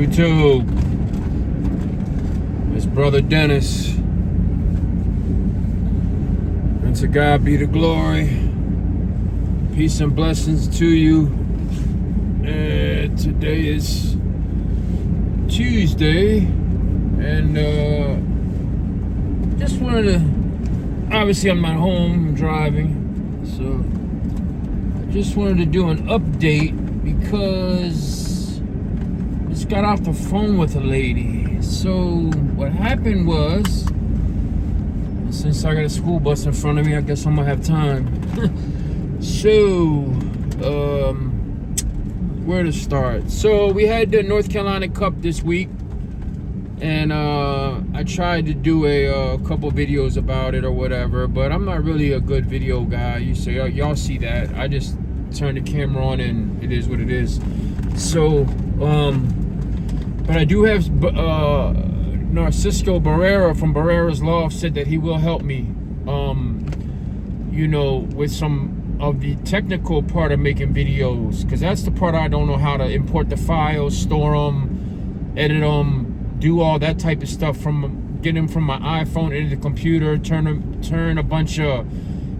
YouTube. It's Brother Dennis. And to God be the glory. Peace and blessings to you. And today is Tuesday. And just wanted to, obviously I'm not home, I'm driving. So I just wanted to do an update because I just got off the phone with a lady. So what happened was, since I got a school bus in front of me, I guess I'm gonna have time. So where to start? So we had the North Carolina Cup this week, and I tried to do a couple videos about it or whatever, but I'm not really a good video guy. You say, oh, y'all see that? I just turn the camera on and it is what it is. So but I do have Narcisco Barrera from Barrera's Loft said that he will help me you know, with some of the technical part of making videos, because that's the part I don't know how to import the files, store them, edit them, do all that type of stuff, from get them from my iPhone into the computer, turn a bunch of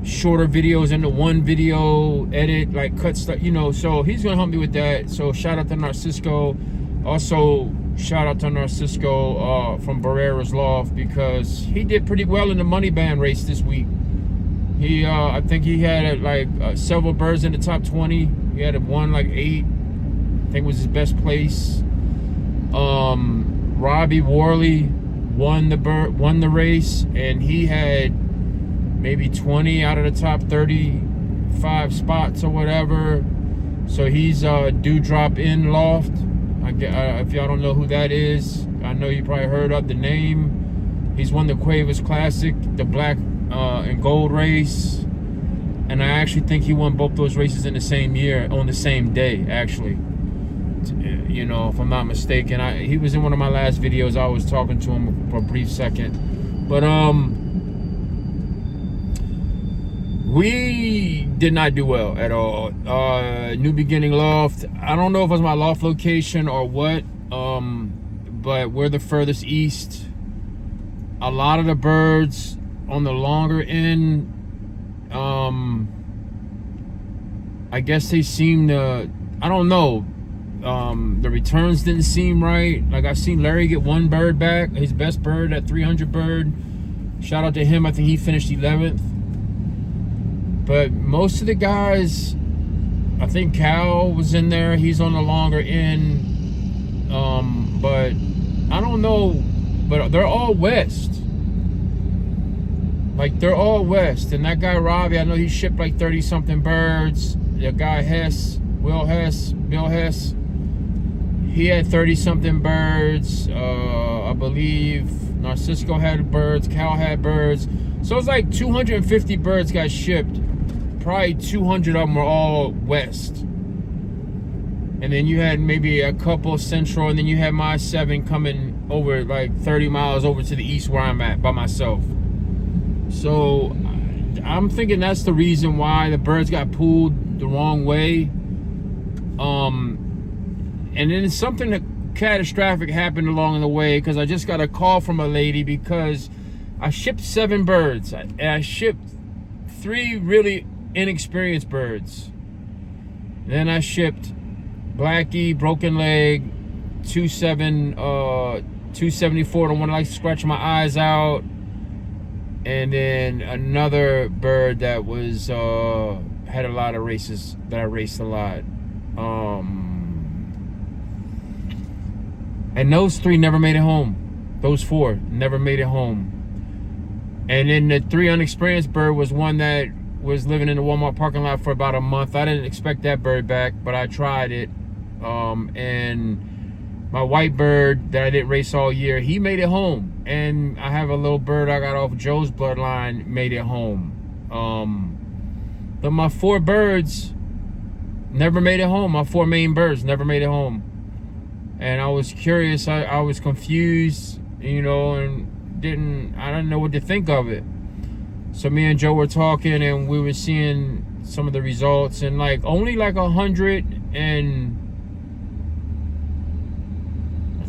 shorter videos into one video, edit, like cut stuff, you know. So he's gonna help me with that. So shout out to Narcisco. Also shout out to Narcisco from Barrera's Loft, because he did pretty well in the money band race this week. He I think he had like several birds in the top 20. He had won like 8. I think it was his best place. Robbie Worley won the race, and he had maybe 20 out of the top 35 spots or whatever. So he's Dewdrop in Loft. If y'all don't know who that is, I know you probably heard of the name. He's won the Cuevas Classic, the black and gold race, and I actually think he won both those races in the same year, on the same day, actually. You know, if I'm not mistaken. He was in one of my last videos. I was talking to him for a brief second. But we did not do well at all. New Beginning Loft, I don't know if it was my loft location or what, but we're the furthest east. A lot of the birds on the longer end, I guess they seem to, I don't know, the returns didn't seem right. Like, I seen Larry get one bird back, his best bird, at 300 bird. Shout out to him. I think he finished 11th. But most of the guys, I think Cal was in there, he's on the longer end. But I don't know, but they're all west. Like, they're all west. And that guy Robbie, I know he shipped like 30 something birds. The guy Hess, Bill Hess, he had 30 something birds. I believe Narcisco had birds, Cal had birds. So it's like 250 birds got shipped. Probably 200 of them were all west. And then you had maybe a couple central, and then you had my 7 coming over like 30 miles over to the east where I'm at by myself. So I'm thinking that's the reason why the birds got pulled the wrong way. And then something catastrophic happened along the way, because I just got a call from a lady, because I shipped 7 birds. And I shipped 3 really inexperienced birds. Then I shipped Blackie, Broken Leg, 274, the one that likes to scratch my eyes out. And then another bird that was had a lot of races, that I raced a lot. And those 3 never made it home. Those 4 never made it home. And then the 3 unexperienced bird was one that was living in the Walmart parking lot for about a month. I didn't expect that bird back, but I tried it. And my white bird that I didn't race all year, he made it home. And I have a little bird I got off Joe's bloodline, made it home. But my 4 birds never made it home. My 4 main birds never made it home. And I was curious, I was confused, you know, and I didn't know what to think of it. So me and Joe were talking, and we were seeing some of the results, and like only like 100 and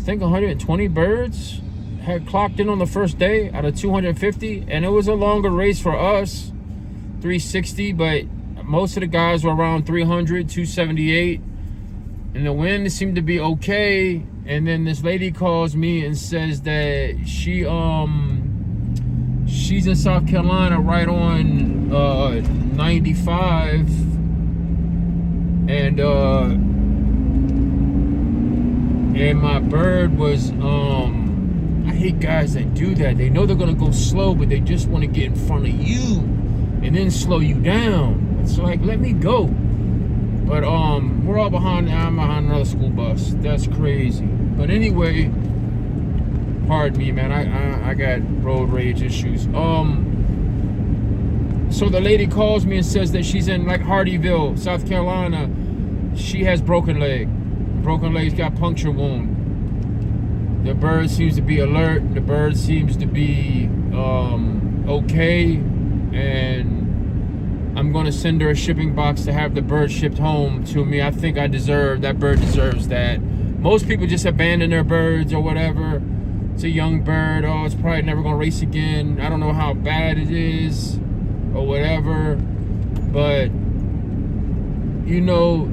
think 120 birds had clocked in on the first day out of 250, and it was a longer race for us, 360, but most of the guys were around 300, 278, and the wind seemed to be okay. And then this lady calls me and says that she's in South Carolina right on 95, and my bird was I hate guys that do that. They know they're gonna go slow, but they just want to get in front of you and then slow you down. It's like, let me go. But we're all behind. I'm behind another school bus. That's crazy. But anyway, pardon me, man. I got road rage issues. So the lady calls me and says that she's in like Hardyville, South Carolina. She has broken leg. Broken leg's got puncture wound. The bird seems to be alert. The bird seems to be okay, and I'm going to send her a shipping box to have the bird shipped home to me. I think that bird deserves that. Most people just abandon their birds or whatever. It's a young bird. Oh, it's probably never going to race again. I don't know how bad it is or whatever. But, you know,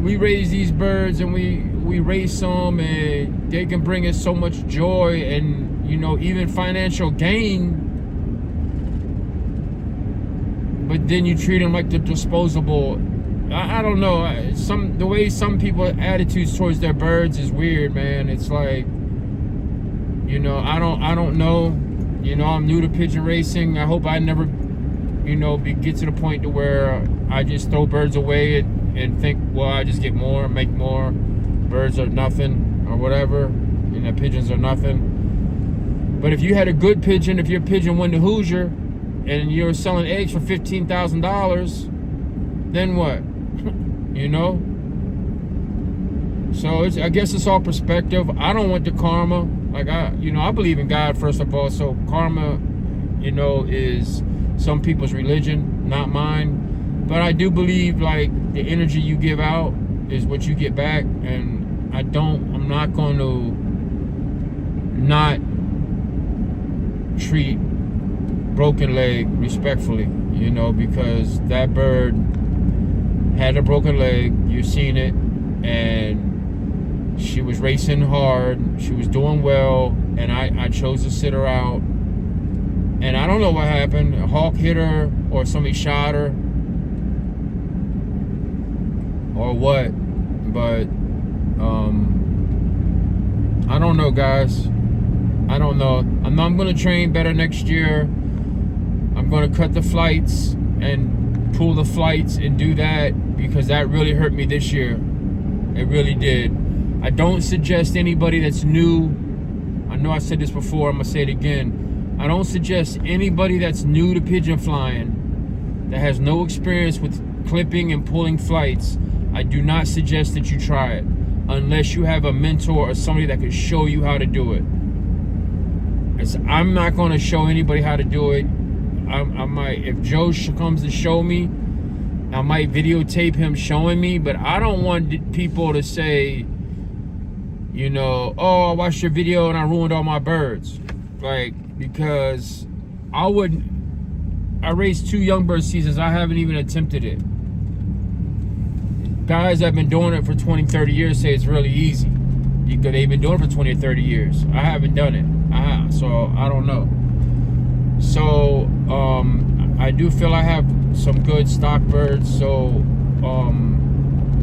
we raise these birds and we race them, and they can bring us so much joy and, you know, even financial gain. But then you treat them like the disposable. I don't know. The way some people's attitudes towards their birds is weird, man. It's like, you know, I don't know. You know, I'm new to pigeon racing. I hope I never, you know, get to the point to where I just throw birds away and think, well, I just get more, make more. Birds are nothing or whatever. You know, pigeons are nothing. But if you had a good pigeon, if your pigeon won the Hoosier, and you're selling eggs for $15,000, then what? You know? So I guess it's all perspective. I don't want the karma. Like, I believe in God, first of all. So karma, you know, is some people's religion, not mine. But I do believe, like, the energy you give out is what you get back. And I'm not going to not treat broken leg respectfully, you know, because that bird had a broken leg. You've seen it, and she was racing hard. She was doing well, and I chose to sit her out. And I don't know what happened. A hawk hit her, or somebody shot her, or what. But I don't know, guys. I don't know. I'm going to train better next year. I'm going to cut the flights and pull the flights and do that, because that really hurt me this year. It really did. I don't suggest anybody that's new. I know I said this before. I'm going to say it again. I don't suggest anybody that's new to pigeon flying, that has no experience with clipping and pulling flights. I do not suggest that you try it unless you have a mentor or somebody that can show you how to do it. I'm not going to show anybody how to do it. I might, if Joe comes to show me, I might videotape him showing me, but I don't want people to say, you know, oh, I watched your video and I ruined all my birds. Like, because I raised 2 young bird seasons. I haven't even attempted it. Guys that have been doing it for 20, 30 years say it's really easy. Because they've been doing it for 20 or 30 years. I haven't done it. So I don't know. So I do feel I have some good stock birds. So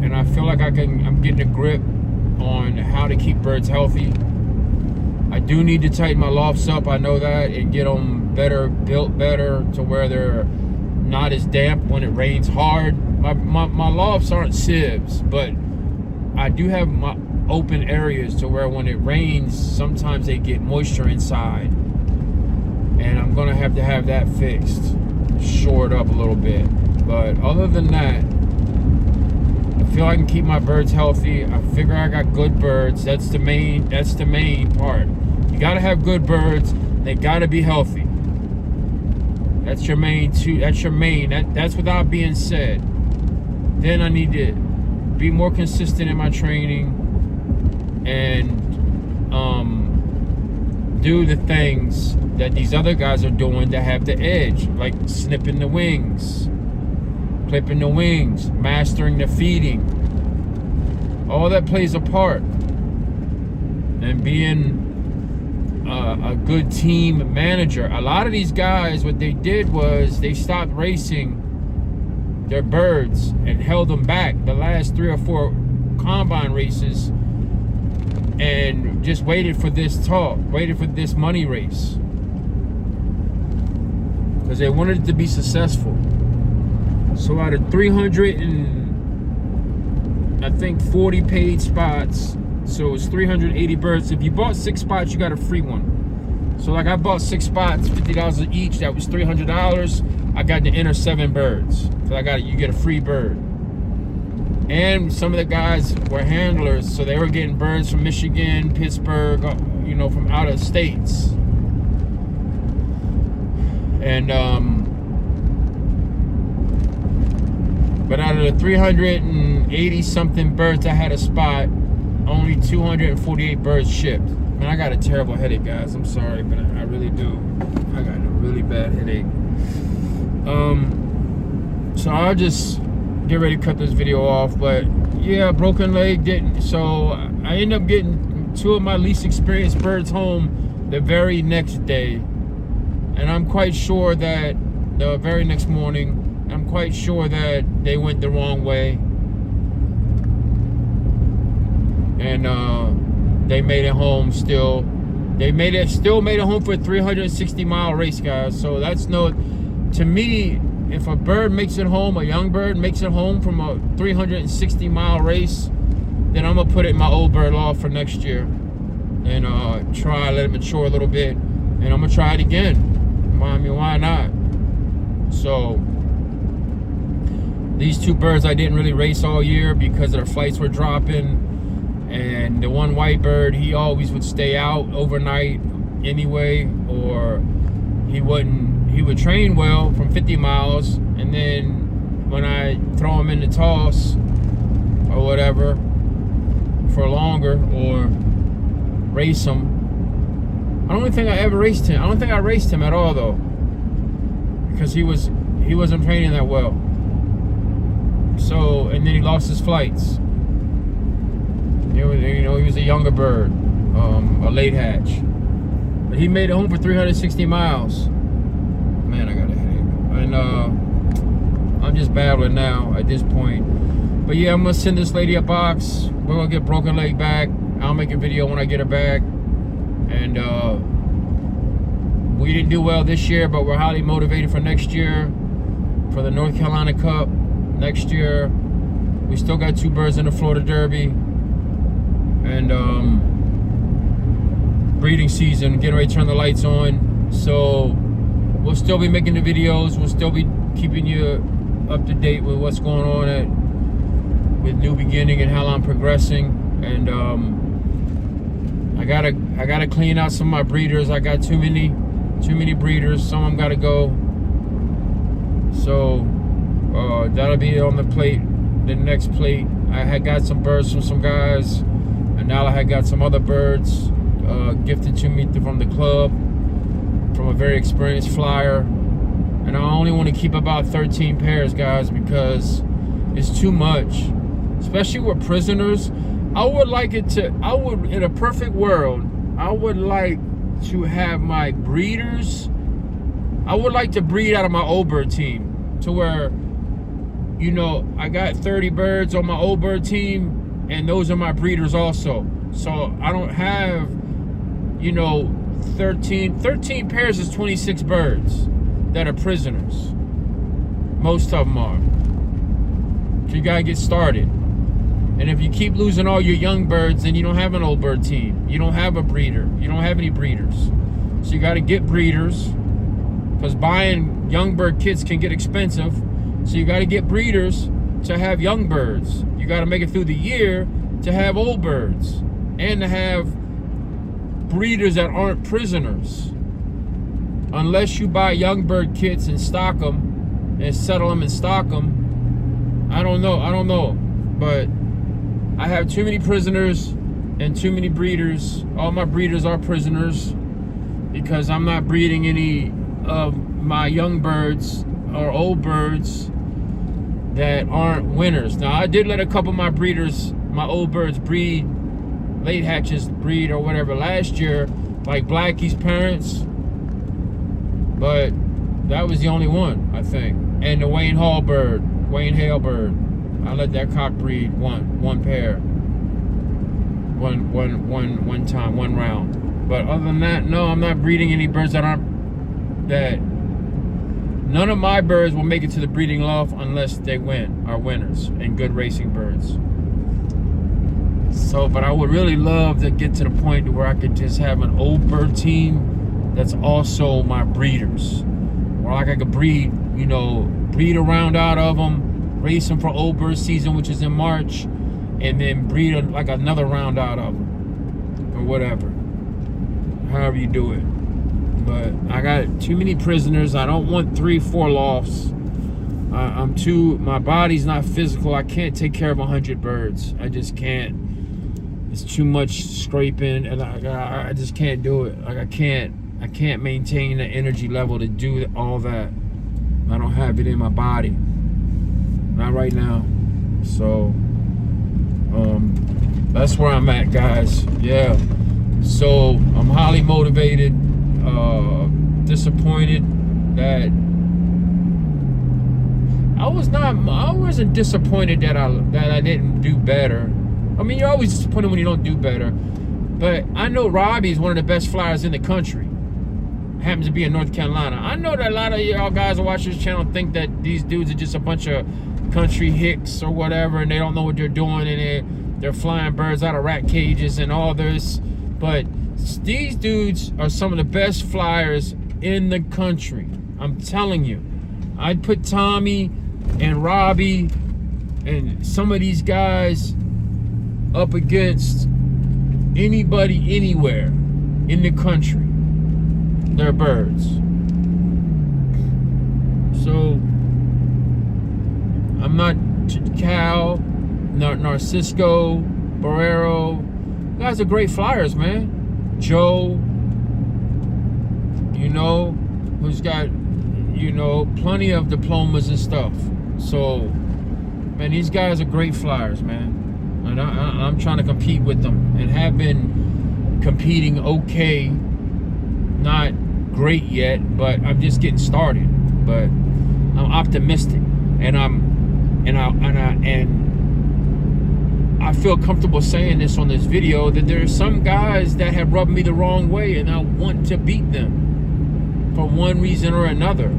and I feel like I'm getting a grip on how to keep birds healthy. I do need to tighten my lofts up. I know that, and get them better, built better, to where they're not as damp when it rains hard. My lofts aren't sieves, but I do have my open areas to where when it rains, sometimes they get moisture inside, and I'm gonna have to have that fixed, shored up a little bit. But other than that, I feel I can keep my birds healthy. I figure I got good birds. That's the main part. You gotta have good birds. They gotta be healthy. That's your main two. That's your main. That's without being said. Then I need to be more consistent in my training and do the things that these other guys are doing to have the edge, like snipping the wings, clipping the wings, mastering the feeding. All that plays a part. And being a good team manager. A lot of these guys, what they did was they stopped racing their birds and held them back the last 3 or 4 combine races and just waited for this talk, waited for this money race, because they wanted it to be successful. So out of 340 paid spots, so it's 380 birds. If you bought 6 spots, you got a free one. So like I bought 6 spots, $50 each. That was $300. I got to enter 7 birds. So you get a free bird. And some of the guys were handlers, so they were getting birds from Michigan, Pittsburgh, from out of states. And but out of the 380 something birds I had a spot, only 248 birds shipped. Man, I got a terrible headache, guys. I'm sorry, but I really do. I got a really bad headache. So I'll just get ready to cut this video off. But yeah, broken leg didn't. So I ended up getting 2 of my least experienced birds home the very next day. And I'm quite sure that the very next morning, I'm quite sure that they went the wrong way. And they made it home still. They still made it home for a 360-mile race, guys. So that's to me, if a bird makes it home, a young bird makes it home from a 360-mile race, then I'm gonna put it in my old bird loft for next year and let it mature a little bit, and I'm gonna try it again. I mean, why not? So these 2 birds I didn't really race all year because their flights were dropping. And the one white bird, he always would stay out overnight anyway, or he would train well from 50 miles, and then when I throw him in the toss or whatever for longer or race him, I don't think I ever raced him. I don't think I raced him at all though, because he wasn't training that well. So, and then he lost his flights. He was a younger bird, a late hatch. But he made it home for 360 miles. Man, I got a headache. And I'm just babbling now at this point. But yeah, I'm gonna send this lady a box. We're gonna get broken leg back. I'll make a video when I get her back. And we didn't do well this year, but we're highly motivated for next year, for the North Carolina Cup next year. We still got 2 birds in the Florida Derby. And breeding season, getting ready to turn the lights on. So we'll still be making the videos. We'll still be keeping you up to date with what's going on with New Beginning and how I'm progressing. And I gotta clean out some of my breeders. I got too many breeders. Some of them gotta go. So that'll be on the plate, the next plate. I had got some birds from some guys. And now I had got some other birds gifted to me from the club, from a very experienced flyer. And I only want to keep about 13 pairs, guys, because it's too much. Especially with prisoners. In a perfect world, I would like to have my breeders. I would like to breed out of my old bird team to where, I got 30 birds on my old bird team. And those are my breeders also. So I don't have, 13 pairs is 26 birds that are prisoners. Most of them are. So you gotta get started. And if you keep losing all your young birds, then you don't have an old bird team. You don't have a breeder. You don't have any breeders. So you gotta get breeders, because buying young bird kits can get expensive. So you gotta get breeders to have young birds. You got to make it through the year to have old birds and to have breeders that aren't prisoners. Unless you buy young bird kits and stock them and settle them and stock them. I don't know. But I have too many prisoners and too many breeders. All my breeders are prisoners because I'm not breeding any of my young birds or old birds that aren't winners. Now, I did let a couple of my breeders, my old birds, breed, late hatches breed or whatever last year, like Blackie's parents, but that was the only one, I think. And the Wayne Hale bird, I let that cock breed one pair, one time, one round. But other than that, no, I'm not breeding any birds that none of my birds will make it to the breeding loft unless they are winners and good racing birds. So, but I would really love to get to the point where I could just have an old bird team that's also my breeders. Or like I could breed a round out of them, race them for old bird season, which is in March, and then breed like another round out of them, or whatever. However you do it. But I got too many prisoners. I don't want 3-4 lofts. My body's not physical. I can't take care of 100 birds. I just can't. It's too much scraping, and I just can't do it. Like I can't maintain the energy level to do all that. I don't have it in my body. Not right now. So that's where I'm at, guys. Yeah. So I'm highly motivated. Disappointed that I wasn't disappointed that I didn't do better. I mean, you're always disappointed when you don't do better. But I know Robbie is one of the best flyers in the country. Happens to be in North Carolina. I know that a lot of y'all guys who watch this channel think that these dudes are just a bunch of country hicks or whatever, and they don't know what they're doing, and they're flying birds out of rat cages and all this. But these dudes are some of the best flyers in the country. I'm telling you. I'd put Tommy and Robbie and some of these guys up against anybody anywhere in the country. They're birds. So I'm not Cal, Narcisco, Barrero. Guys are great flyers, man. Joe, who's got, plenty of diplomas and stuff. So, man, these guys are great flyers, man. And I'm trying to compete with them and have been competing okay. Not great yet, but I'm just getting started. But I'm optimistic, and I feel comfortable saying this on this video, that there are some guys that have rubbed me the wrong way, and I want to beat them for one reason or another.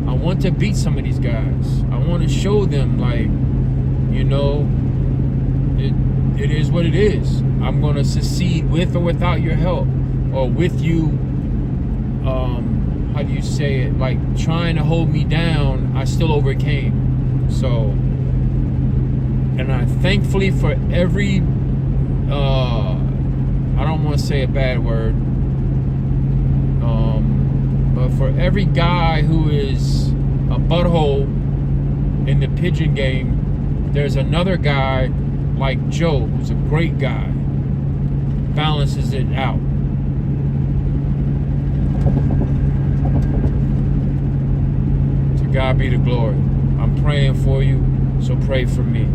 I want to beat some of these guys. I want to show them, like, it is what it is. I'm going to succeed with or without your help, or with you, how do you say it, like trying to hold me down, I still overcame. So, and I thankfully for every, I don't want to say a bad word, but for every guy who is a butthole in the pigeon game, there's another guy like Joe, who's a great guy, balances it out. To God be the glory. I'm praying for you, so pray for me.